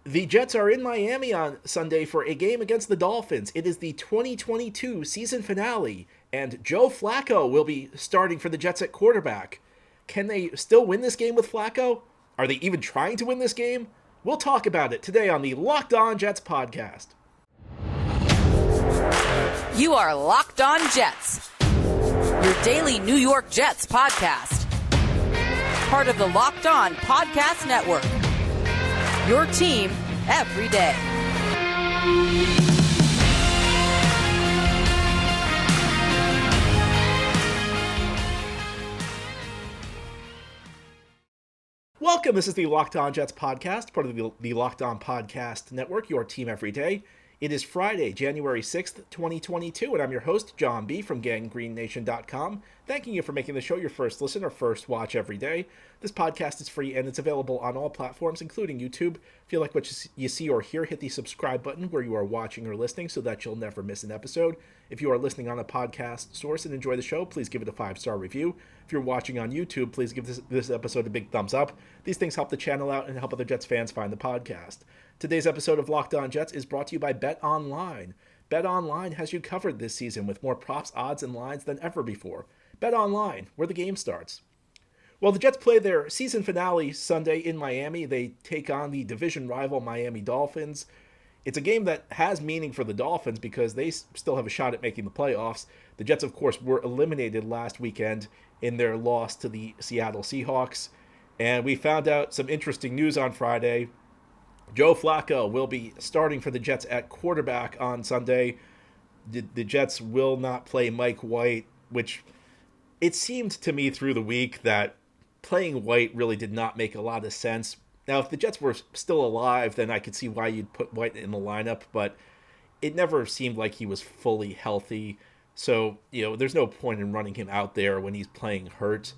The Jets are in Miami on Sunday for a game against the Dolphins. It is the 2022 season finale, and Joe Flacco will be starting for the Jets at quarterback. Can they still win this game with Flacco? Are they even trying to win this game? We'll talk about it today on the Locked On Jets podcast. You are Locked On Jets, your daily New York Jets podcast. Part of the Locked On Podcast Network, your team every day. Welcome. This is the Locked On Jets podcast, part of the Locked On Podcast Network, your team every day. It is Friday, January 6th, 2022, and I'm your host, John B. from GangGreenNation.com, thanking you for making the show your first listen or first watch every day. This podcast is free and it's available on all platforms, including YouTube. If you like what you see or hear, hit the subscribe button where you are watching or listening so that you'll never miss an episode. If you are listening on a podcast source and enjoy the show, please give it a 5-star review. If you're watching on YouTube, please give this episode a big thumbs up. These things help the channel out and help other Jets fans find the podcast. Today's episode of Locked On Jets is brought to you by BetOnline. BetOnline has you covered this season with more props, odds, and lines than ever before. BetOnline, where the game starts. Well, the Jets play their season finale Sunday in Miami. They take on the division rival Miami Dolphins. It's a game that has meaning for the Dolphins because they still have a shot at making the playoffs. The Jets, of course, were eliminated last weekend in their loss to the Seattle Seahawks. And we found out some interesting news on Friday. Joe Flacco will be starting for the Jets at quarterback on Sunday. The Jets will not play Mike White, which it seemed to me through the week that playing White really did not make a lot of sense. Now, if the Jets were still alive, then I could see why you'd put White in the lineup, but it never seemed like he was fully healthy. So, there's no point in running him out there when he's playing hurt.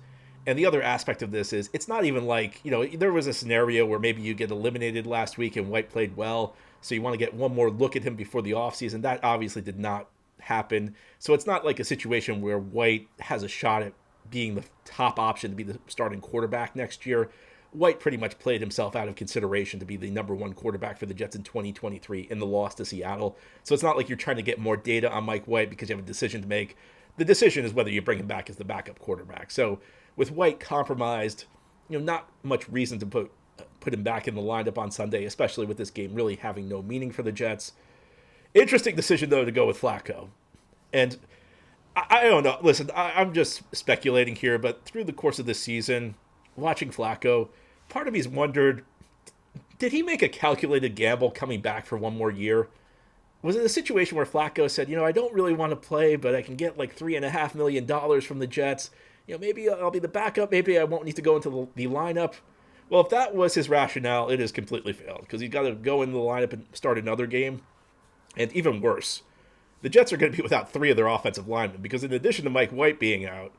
And the other aspect of this is it's not even like, there was a scenario where maybe you get eliminated last week and White played well, so you want to get one more look at him before the offseason. That obviously did not happen. So it's not like a situation where White has a shot at being the top option to be the starting quarterback next year. White pretty much played himself out of consideration to be the number one quarterback for the Jets in 2023 in the loss to Seattle. So it's not like you're trying to get more data on Mike White because you have a decision to make. The decision is whether you bring him back as the backup quarterback. So with White compromised, not much reason to put him back in the lineup on Sunday, especially with this game really having no meaning for the Jets. Interesting decision, though, to go with Flacco. And I don't know. Listen, I'm just speculating here, but through the course of this season, watching Flacco, part of me's wondered, did he make a calculated gamble coming back for one more year? Was it a situation where Flacco said, I don't really want to play, but I can get like $3.5 million from the Jets. Maybe I'll be the backup. Maybe I won't need to go into the lineup. Well, if that was his rationale, it has completely failed because he's got to go into the lineup and start another game. And even worse, the Jets are going to be without 3 of their offensive linemen because in addition to Mike White being out,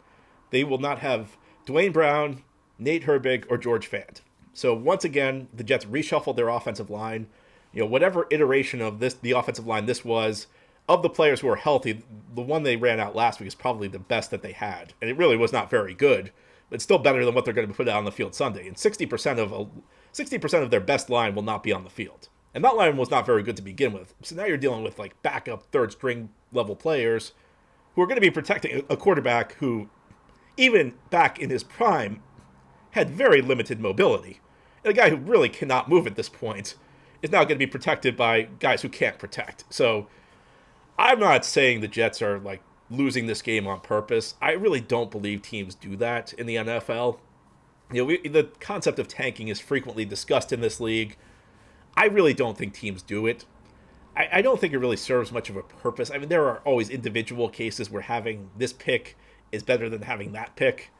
they will not have Dwayne Brown, Nate Herbig, or George Fant. So once again, the Jets reshuffled their offensive line. Whatever iteration of the offensive line this was, of the players who are healthy, the one they ran out last week is probably the best that they had. And it really was not very good, but still better than what they're going to put out on the field Sunday. And 60% of their best line will not be on the field. And that line was not very good to begin with. So now you're dealing with like backup third string level players who are going to be protecting a quarterback who, even back in his prime, had very limited mobility. And a guy who really cannot move at this point is now going to be protected by guys who can't protect. So I'm not saying the Jets are like losing this game on purpose. I really don't believe teams do that in the NFL. The concept of tanking is frequently discussed in this league. I really don't think teams do it. I don't think it really serves much of a purpose. I mean, there are always individual cases where having this pick is better than having that pick.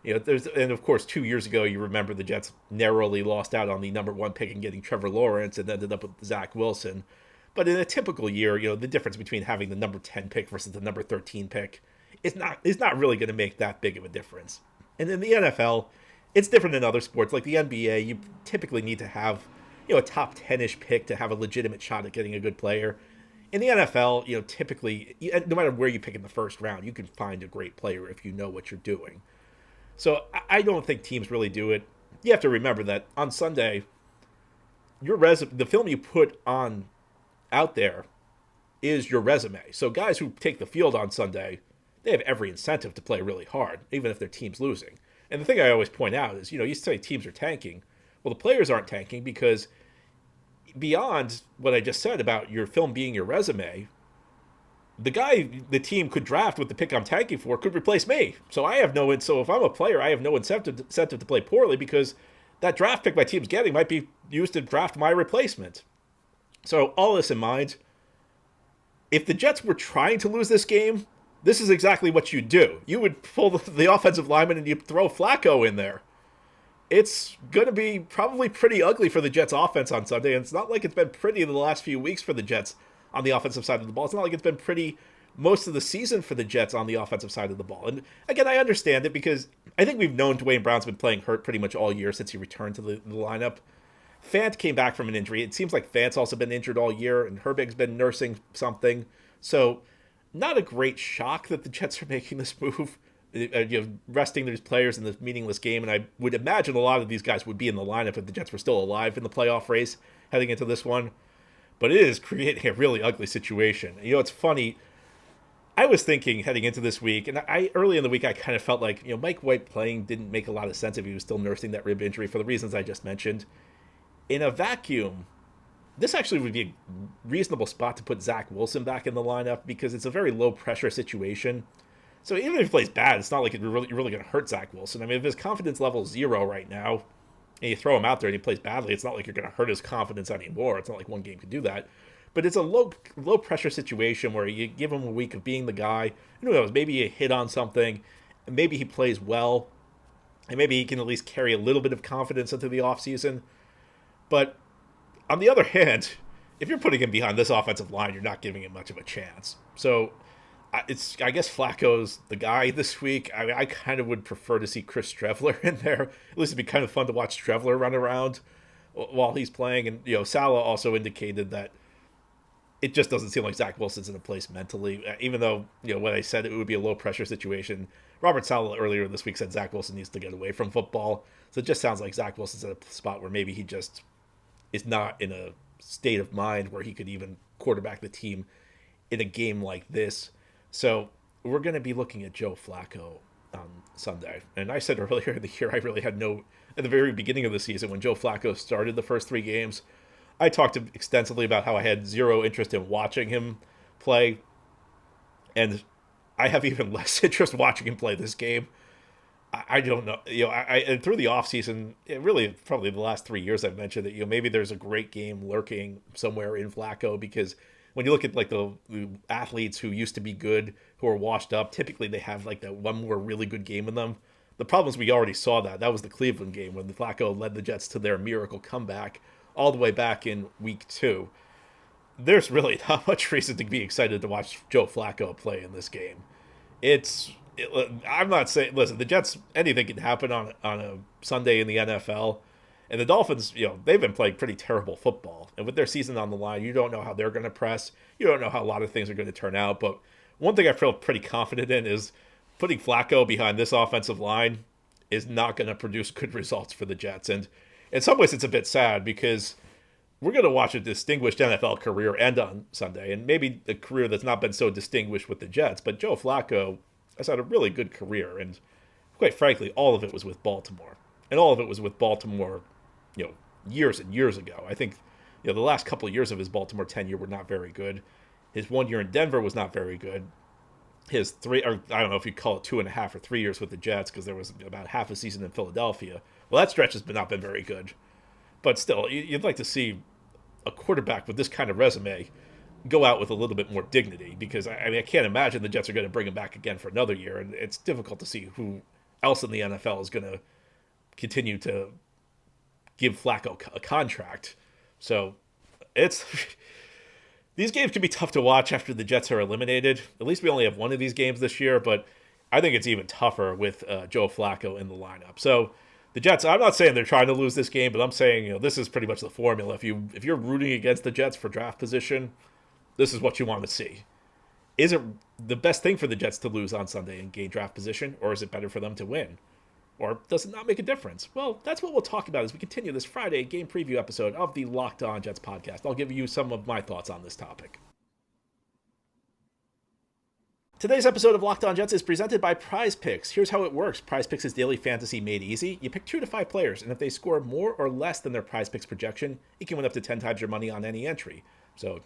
And of course, 2 years ago, you remember the Jets narrowly lost out on the number 1 pick and getting Trevor Lawrence and ended up with Zach Wilson. But in a typical year, the difference between having the number 10 pick versus the number 13 pick is not really going to make that big of a difference. And in the NFL, it's different than other sports. Like the NBA, you typically need to have a top 10-ish pick to have a legitimate shot at getting a good player. In the NFL, typically, no matter where you pick in the first round, you can find a great player if you know what you're doing. So I don't think teams really do it. You have to remember that on Sunday, the film you put on out there is your resume. So guys who take the field on Sunday, they have every incentive to play really hard, even if their team's losing. And the thing I always point out is, you say teams are tanking. Well, the players aren't tanking because beyond what I just said about your film being your resume, the guy the team could draft with the pick I'm tanking for could replace me. So so if I'm a player, I have no incentive to play poorly because that draft pick my team's getting might be used to draft my replacement. So all this in mind, if the Jets were trying to lose this game, this is exactly what you do. You would pull the offensive lineman and you throw Flacco in there. It's going to be probably pretty ugly for the Jets offense on Sunday, and it's not like it's been pretty the last few weeks for the Jets on the offensive side of the ball. It's not like it's been pretty most of the season for the Jets on the offensive side of the ball. And again, I understand it because I think we've known Dwayne Brown's been playing hurt pretty much all year since he returned to the lineup. Fant came back from an injury. It seems like Fant's also been injured all year, and Herbig's been nursing something. So not a great shock that the Jets are making this move, resting these players in this meaningless game. And I would imagine a lot of these guys would be in the lineup if the Jets were still alive in the playoff race heading into this one. But it is creating a really ugly situation. It's funny. I was thinking heading into this week, and early in the week I kind of felt like Mike White playing didn't make a lot of sense if he was still nursing that rib injury for the reasons I just mentioned. In a vacuum, this actually would be a reasonable spot to put Zach Wilson back in the lineup because it's a very low-pressure situation. So even if he plays bad, it's not like it's really going to hurt Zach Wilson. I mean, if his confidence level is 0 right now, and you throw him out there and he plays badly, it's not like you're going to hurt his confidence anymore. It's not like one game can do that. But it's a low-pressure situation where you give him a week of being the guy. Who knows, maybe you hit on something, and maybe he plays well, and maybe he can at least carry a little bit of confidence into the offseason. But on the other hand, if you're putting him behind this offensive line, you're not giving him much of a chance. So I guess Flacco's the guy this week. I kind of would prefer to see Chris Streveler in there. At least it'd be kind of fun to watch Streveler run around while he's playing. And, Saleh also indicated that it just doesn't seem like Zach Wilson's in a place mentally. Even though, what I said, it would be a low-pressure situation. Robert Saleh earlier this week said Zach Wilson needs to get away from football. So it just sounds like Zach Wilson's at a spot where maybe he just is not in a state of mind where he could even quarterback the team in a game like this. So we're going to be looking at Joe Flacco on Sunday. And I said earlier in the year, I really had at the very beginning of the season, when Joe Flacco started the first 3 games, I talked extensively about how I had 0 interest in watching him play. And I have even less interest watching him play this game. I don't know. And through the offseason, really probably the last 3 years I've mentioned that, maybe there's a great game lurking somewhere in Flacco because when you look at like the athletes who used to be good, who are washed up, typically they have like that one more really good game in them. The problem is we already saw that. That was the Cleveland game when the Flacco led the Jets to their miracle comeback all the way back in week 2. There's really not much reason to be excited to watch Joe Flacco play in this game. I'm not saying, listen, the Jets, anything can happen on a Sunday in the NFL. And the Dolphins, they've been playing pretty terrible football. And with their season on the line, you don't know how they're going to press. You don't know how a lot of things are going to turn out. But one thing I feel pretty confident in is putting Flacco behind this offensive line is not going to produce good results for the Jets. And in some ways, it's a bit sad because we're going to watch a distinguished NFL career end on Sunday. And maybe a career that's not been so distinguished with the Jets. But Joe Flacco has had a really good career. And quite frankly, all of it was with Baltimore. And all of it was with Baltimore, years and years ago. I think, the last couple of years of his Baltimore tenure were not very good. His 1 year in Denver was not very good. His I don't know if you call it 2.5 or 3 years with the Jets because there was about half a season in Philadelphia. Well, that stretch has not been very good. But still, you'd like to see a quarterback with this kind of resume go out with a little bit more dignity because, I can't imagine the Jets are going to bring him back again for another year. And it's difficult to see who else in the NFL is going to continue to give Flacco a contract. So these games can be tough to watch after the Jets are eliminated. At least we only have one of these games this year, but I think it's even tougher with Joe Flacco in the lineup. So the Jets, I'm not saying they're trying to lose this game, but I'm saying this is pretty much the formula. If you're rooting against the Jets for draft position, this is what you want to see. Is it the best thing for the Jets to lose on Sunday and gain draft position, or is it better for them to win? Or does it not make a difference? Well, that's what we'll talk about as we continue this Friday game preview episode of the Locked On Jets podcast. I'll give you some of my thoughts on this topic. Today's episode of Locked On Jets is presented by PrizePicks. Here's how it works. PrizePicks is daily fantasy made easy. You pick 2 to 5 players, and if they score more or less than their PrizePicks projection, you can win up to 10 times your money on any entry. So,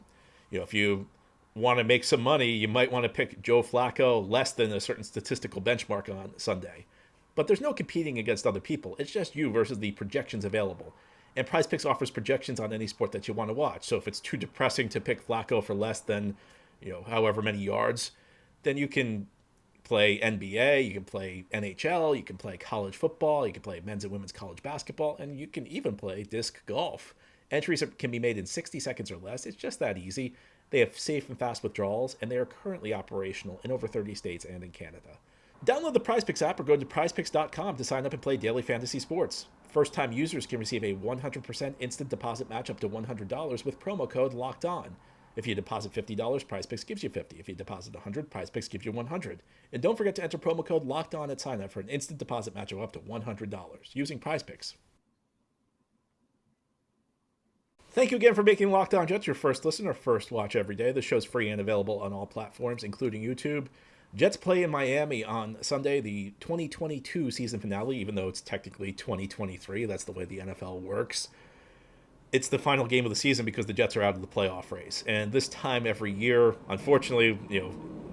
if you want to make some money, you might want to pick Joe Flacco less than a certain statistical benchmark on Sunday. But there's no competing against other people. It's just you versus the projections available. And PrizePicks offers projections on any sport that you want to watch. So if it's too depressing to pick Flacco for less than, however many yards, then you can play NBA, you can play NHL, you can play college football, you can play men's and women's college basketball, and you can even play disc golf. Entries can be made in 60 seconds or less. It's just that easy. They have safe and fast withdrawals, and they are currently operational in over 30 states and in Canada. Download the PrizePicks app or go to prizepicks.com to sign up and play daily fantasy sports. First-time users can receive a 100% instant deposit match up to $100 with promo code LOCKEDON. If you deposit $50, PrizePicks gives you $50. If you deposit $100, PrizePicks gives you $100. And don't forget to enter promo code LOCKEDON at sign-up for an instant deposit match of up to $100 using PrizePicks. Thank you again for making Locked On Jets your first listen or first watch every day. The show's free and available on all platforms, including YouTube. Jets play in Miami on Sunday, the 2022 season finale, even though it's technically 2023. That's the way the NFL works. It's the final game of the season because the Jets are out of the playoff race. And this time every year, unfortunately,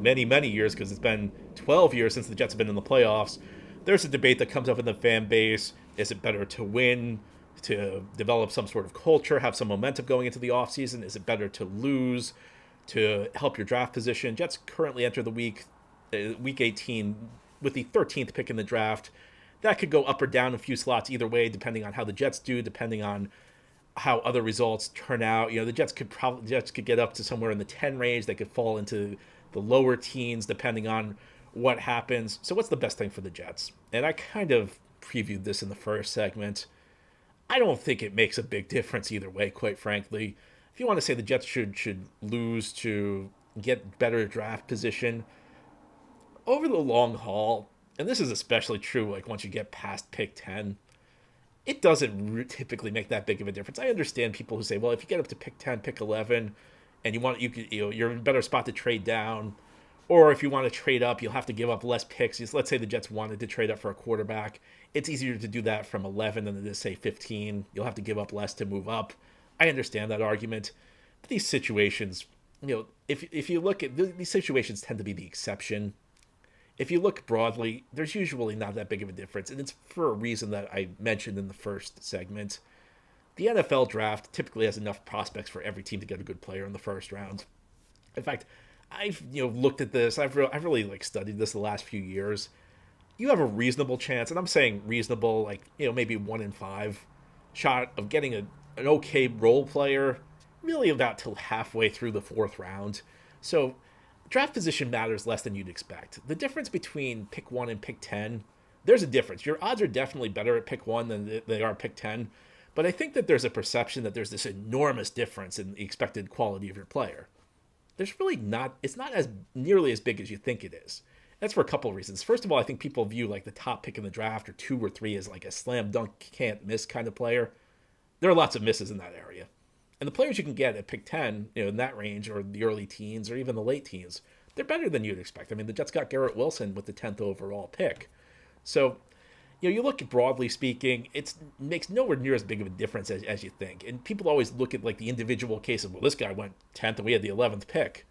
many, many years, because it's been 12 years since the Jets have been in the playoffs, there's a debate that comes up in the fan base. Is it better to win, to develop some sort of culture, have some momentum going into the offseason? Is it better to lose to help your draft position? Jets currently enter the week 18 with the 13th pick in the draft. That could go up or down a few slots either way, depending on how the Jets do, depending on how other results turn out. The Jets could get up to somewhere in the 10 range. They could fall into the lower teens depending on what happens. So what's the best thing for the Jets? And I kind of previewed this in the first segment. I don't think it makes a big difference either way, quite frankly. If you want to say the Jets should lose to get better draft position, over the long haul, and this is especially true like once you get past pick 10, it doesn't typically make that big of a difference. I understand people who say, well, if you get up to pick 10, pick 11, and you're in a better spot to trade down, or if you want to trade up, you'll have to give up less picks. Let's say the Jets wanted to trade up for a quarterback. It's easier to do that from 11 than it is, say, 15. You'll have to give up less to move up. I understand that argument. But these situations, if you look at these situations tend to be the exception. If you look broadly, there's usually not that big of a difference, and it's for a reason that I mentioned in the first segment. The NFL draft typically has enough prospects for every team to get a good player in the first round. In fact, I've looked at this. I've really studied this the last few years. You have a reasonable chance, and I'm saying reasonable, maybe 1 in 5 shot of getting an okay role player, really about till halfway through the 4th round. So draft position matters less than you'd expect. The difference between pick 1 and pick 10, there's a difference. Your odds are definitely better at pick 1 than they are at pick 10, but I think that there's a perception that there's this enormous difference in the expected quality of your player. There's really not. It's not as nearly as big as you think it is. That's for a couple of reasons. First of all, I think people view the top pick in the draft or 2 or 3 as a slam dunk, can't miss kind of player. There are lots of misses in that area. And the players you can get at pick 10, in that range, or the early teens, or even the late teens, they're better than you'd expect. I mean, the Jets got Garrett Wilson with the 10th overall pick. So, you look at, broadly speaking, it makes nowhere near as big of a difference as you think. And people always look at the individual cases. Well, this guy went 10th and we had the 11th pick.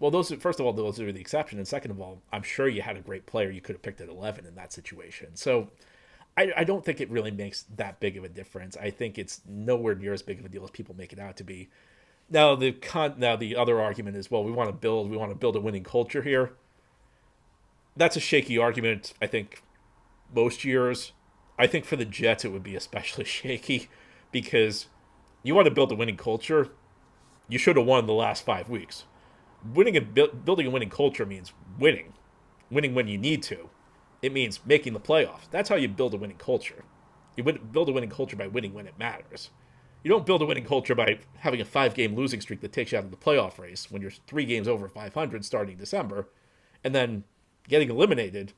Well, first of all, those are the exception. And second of all, I'm sure you had a great player you could have picked at 11 in that situation. So I don't think it really makes that big of a difference. I think it's nowhere near as big of a deal as people make it out to be. Now the other argument is, well, we want to build a winning culture here. That's a shaky argument, I think, most years. I think for the Jets it would be especially shaky because you want to build a winning culture, you should have won the last 5 weeks. Building a winning culture means winning when you need to. It means making the playoffs. That's how you build a winning culture. You build a winning culture by winning when it matters. You don't build a winning culture by having a 5-game losing streak that takes you out of the playoff race when you're 3 games over 500 starting December, and then getting eliminated,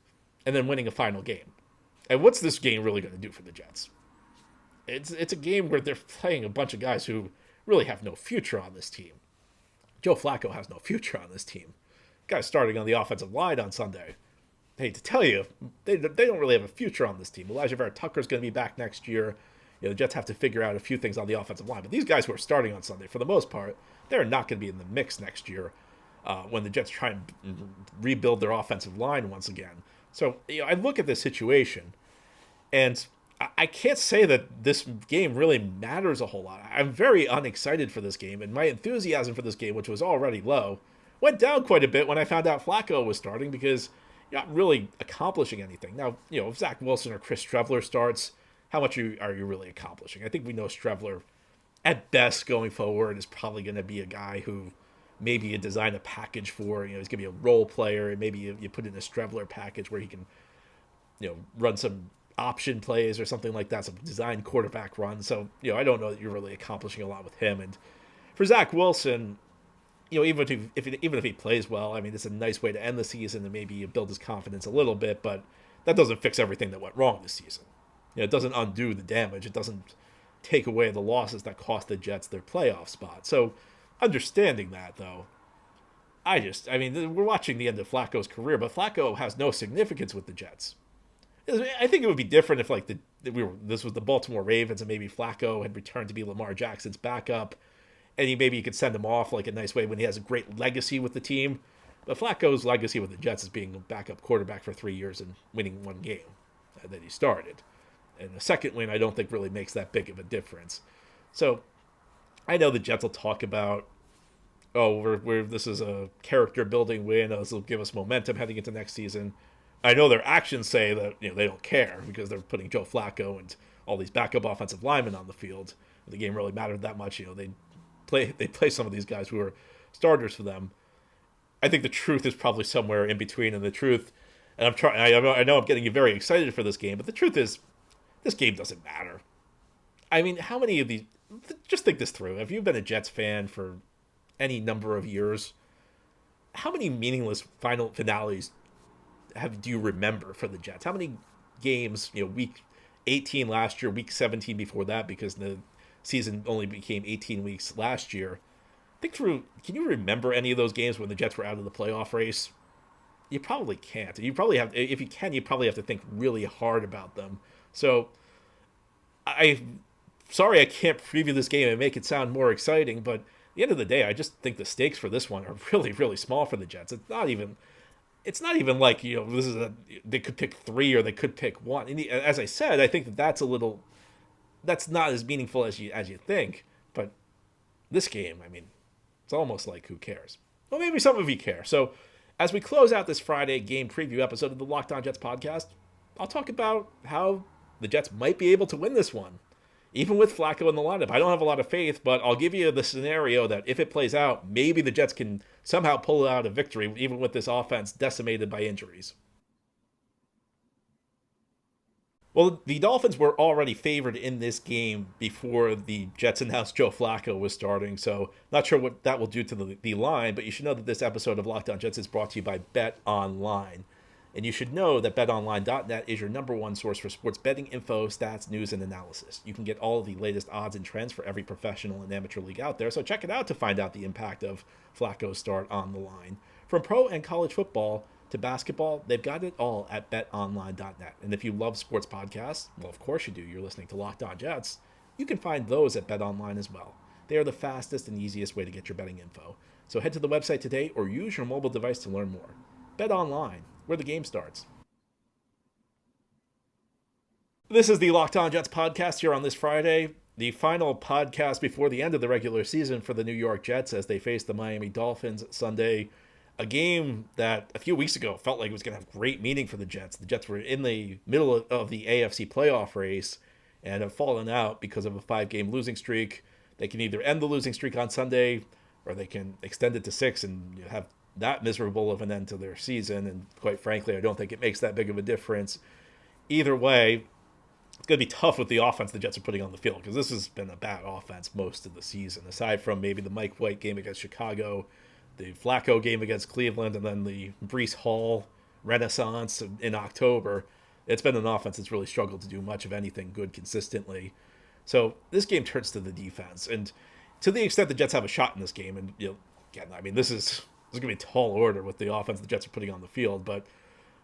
and then winning a final game. And what's this game really going to do for the Jets? It's a game where they're playing a bunch of guys who really have no future on this team. Joe Flacco has no future on this team. Guys starting on the offensive line on Sunday. I hate to tell you, they don't really have a future on this team. Elijah Vera Tucker's going to be back next year. The Jets have to figure out a few things on the offensive line. But these guys who are starting on Sunday, for the most part, they're not going to be in the mix next year when the Jets try and rebuild their offensive line once again. So I look at this situation, and I can't say that this game really matters a whole lot. I'm very unexcited for this game, and my enthusiasm for this game, which was already low, went down quite a bit when I found out Flacco was starting because you're not really accomplishing anything. Now, if Zach Wilson or Chris Streveler starts, how much are you really accomplishing? I think we know Streveler, at best going forward, is probably going to be a guy who maybe you design a package for. He's going to be a role player, and maybe you put in a Streveler package where he can, run some option plays or something like that, some design quarterback runs. So, I don't know that you're really accomplishing a lot with him. And for Zach Wilson, even if he plays well, I mean, it's a nice way to end the season and maybe build his confidence a little bit, but that doesn't fix everything that went wrong this season. It doesn't undo the damage. It doesn't take away the losses that cost the Jets their playoff spot. So, understanding that, though, we're watching the end of Flacco's career, but Flacco has no significance with the Jets. I think it would be different if this was the Baltimore Ravens and maybe Flacco had returned to be Lamar Jackson's backup, and maybe you could send him off like a nice way when he has a great legacy with the team. But Flacco's legacy with the Jets is being a backup quarterback for 3 years and winning one game that he started. And a second win, I don't think really makes that big of a difference. So I know the Jets will talk about, this is a character building win. This will give us momentum heading into next season. I know their actions say that they don't care because they're putting Joe Flacco and all these backup offensive linemen on the field. If the game really mattered that much, they play some of these guys who are starters for them. I think the truth is probably somewhere in between, and the truth, and I know I'm getting you very excited for this game, but the truth is, this game doesn't matter. I mean, how many of these... Just think this through. If you've been a Jets fan for any number of years, how many meaningless final finales do you remember for the Jets? How many games, week 18 last year, week 17 before that, because the season only became 18 weeks last year. Think through, can you remember any of those games when the Jets were out of the playoff race? You probably can't. You probably have, if you can, you probably have to think really hard about them. So, sorry I can't preview this game and make it sound more exciting, but at the end of the day, I just think the stakes for this one are really, really small for the Jets. It's not even like, they could pick 3 or they could pick 1. And as I said, I think that's not as meaningful as you think. But this game, I mean, it's almost like, who cares? Well, maybe some of you care. So as we close out this Friday game preview episode of the Locked On Jets podcast, I'll talk about how the Jets might be able to win this one, even with Flacco in the lineup. I don't have a lot of faith, but I'll give you the scenario that if it plays out, maybe the Jets can somehow pull out a victory, even with this offense decimated by injuries. Well, the Dolphins were already favored in this game before the Jets announced Joe Flacco was starting, so not sure what that will do to the line, but you should know that this episode of Locked On Jets is brought to you by BetOnline. And you should know that betonline.net is your number one source for sports betting info, stats, news, and analysis. You can get all of the latest odds and trends for every professional and amateur league out there, so check it out to find out the impact of Flacco's start on the line. From pro and college football to basketball, they've got it all at betonline.net. And if you love sports podcasts, well, of course you do. You're listening to Locked On Jets. You can find those at BetOnline as well. They are the fastest and easiest way to get your betting info. So head to the website today or use your mobile device to learn more. BetOnline, where the game starts. This is the Locked On Jets podcast here on this Friday, the final podcast before the end of the regular season for the New York Jets as they face the Miami Dolphins Sunday. A game that a few weeks ago felt like it was going to have great meaning for the Jets. The Jets were in the middle of the AFC playoff race and have fallen out because of a 5-game losing streak. They can either end the losing streak on Sunday or they can extend it to 6 and have that miserable of an end to their season. And quite frankly, I don't think it makes that big of a difference. Either way, it's going to be tough with the offense the Jets are putting on the field because this has been a bad offense most of the season, aside from maybe the Mike White game against Chicago, the Flacco game against Cleveland, and then the Breece Hall renaissance in October. It's been an offense that's really struggled to do much of anything good consistently. So this game turns to the defense, and to the extent the Jets have a shot in this game, and again, I mean, this is going to be a tall order with the offense the Jets are putting on the field, but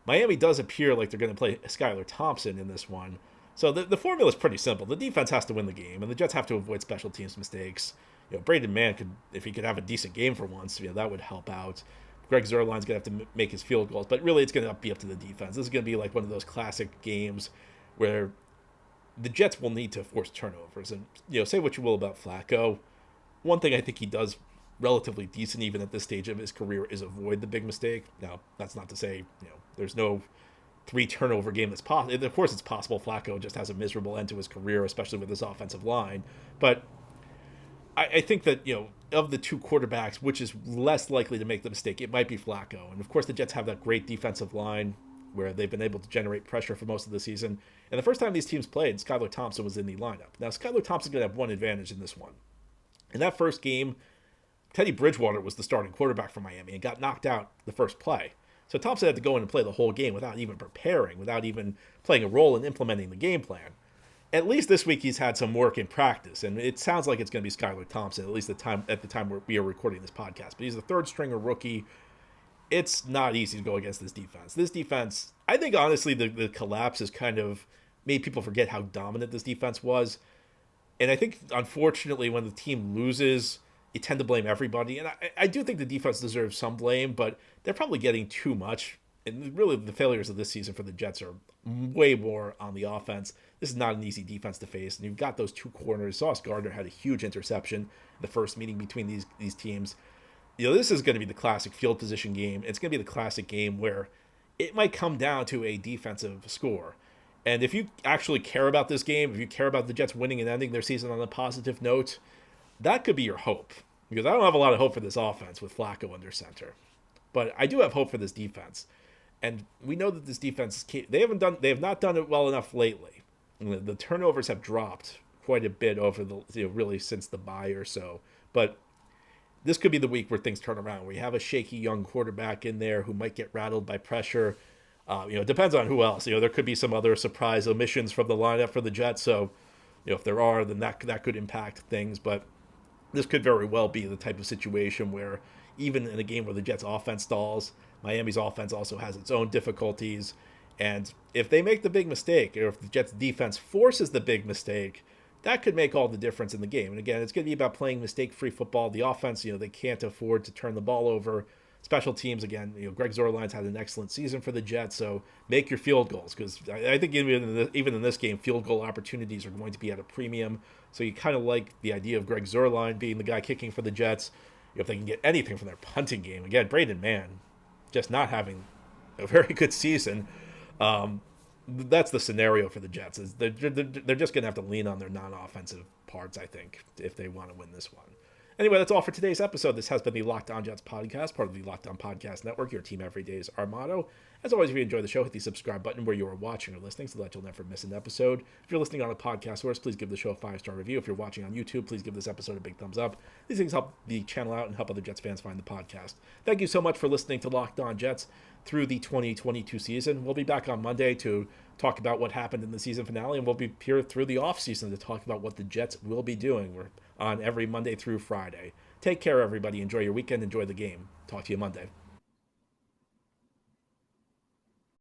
Miami does appear like they're going to play Skylar Thompson in this one. So the formula is pretty simple. The defense has to win the game, and the Jets have to avoid special teams mistakes. Braden Mann could, if he could have a decent game for once, that would help out. Greg Zuerlein's going to have to make his field goals, but really it's going to be up to the defense. This is going to be like one of those classic games where the Jets will need to force turnovers. And, say what you will about Flacco. One thing I think he does relatively decent even at this stage of his career is avoid the big mistake. Now, that's not to say, there's no 3 turnover game that's possible. Of course, it's possible Flacco just has a miserable end to his career, especially with this offensive line. But I think that, of the 2 quarterbacks, which is less likely to make the mistake, it might be Flacco. And of course, the Jets have that great defensive line where they've been able to generate pressure for most of the season. And the first time these teams played, Skylar Thompson was in the lineup. Now, Skylar Thompson's going to have one advantage in this one. In that first game, Teddy Bridgewater was the starting quarterback for Miami and got knocked out the first play. So Thompson had to go in and play the whole game without even preparing, without even playing a role in implementing the game plan. At least this week he's had some work in practice, and it sounds like it's going to be Skylar Thompson, at least at the time we are recording this podcast. But he's a third-stringer rookie. It's not easy to go against this defense. This defense, I think honestly the collapse has kind of made people forget how dominant this defense was. And I think, unfortunately, when the team loses, you tend to blame everybody. And I do think the defense deserves some blame, but they're probably getting too much. And really, the failures of this season for the Jets are way more on the offense. This is not an easy defense to face. And you've got those 2 corners. Sauce Gardner had a huge interception in the first meeting between these teams. This is going to be the classic field position game. It's going to be the classic game where it might come down to a defensive score. And if you actually care about this game, if you care about the Jets winning and ending their season on a positive note, that could be your hope. Because I don't have a lot of hope for this offense with Flacco under center. But I do have hope for this defense. And we know that this defense, they have not done it well enough lately. The turnovers have dropped quite a bit over really since the bye or so. But this could be the week where things turn around. We have a shaky young quarterback in there who might get rattled by pressure. It depends on who else. There could be some other surprise omissions from the lineup for the Jets. So, if there are, then that could impact things. But this could very well be the type of situation where even in a game where the Jets' offense stalls, Miami's offense also has its own difficulties. And if they make the big mistake, or if the Jets' defense forces the big mistake, that could make all the difference in the game. And again, it's going to be about playing mistake-free football. The offense, they can't afford to turn the ball over. Special teams, again, Greg Zuerlein's had an excellent season for the Jets, so make your field goals, because I think even in this game, field goal opportunities are going to be at a premium. So you kind of like the idea of Greg Zuerlein being the guy kicking for the Jets. If they can get anything from their punting game, again, Braden Mann just not having a very good season. That's the scenario for the Jets. Is they're just going to have to lean on their non-offensive parts, I think, if they want to win this one. Anyway, that's all for today's episode. This has been the Locked On Jets podcast, part of the Locked On Podcast Network. Your team every day is our motto. As always, if you enjoy the show, hit the subscribe button where you are watching or listening so that you'll never miss an episode. If you're listening on a podcast source, please give the show a 5-star review. If you're watching on YouTube, please give this episode a big thumbs up. These things help the channel out and help other Jets fans find the podcast. Thank you so much for listening to Locked On Jets through the 2022 season. We'll be back on Monday to talk about what happened in the season finale, and we'll be here through the offseason to talk about what the Jets will be doing. We're on every Monday through Friday. Take care, everybody. Enjoy your weekend. Enjoy the game. Talk to you Monday.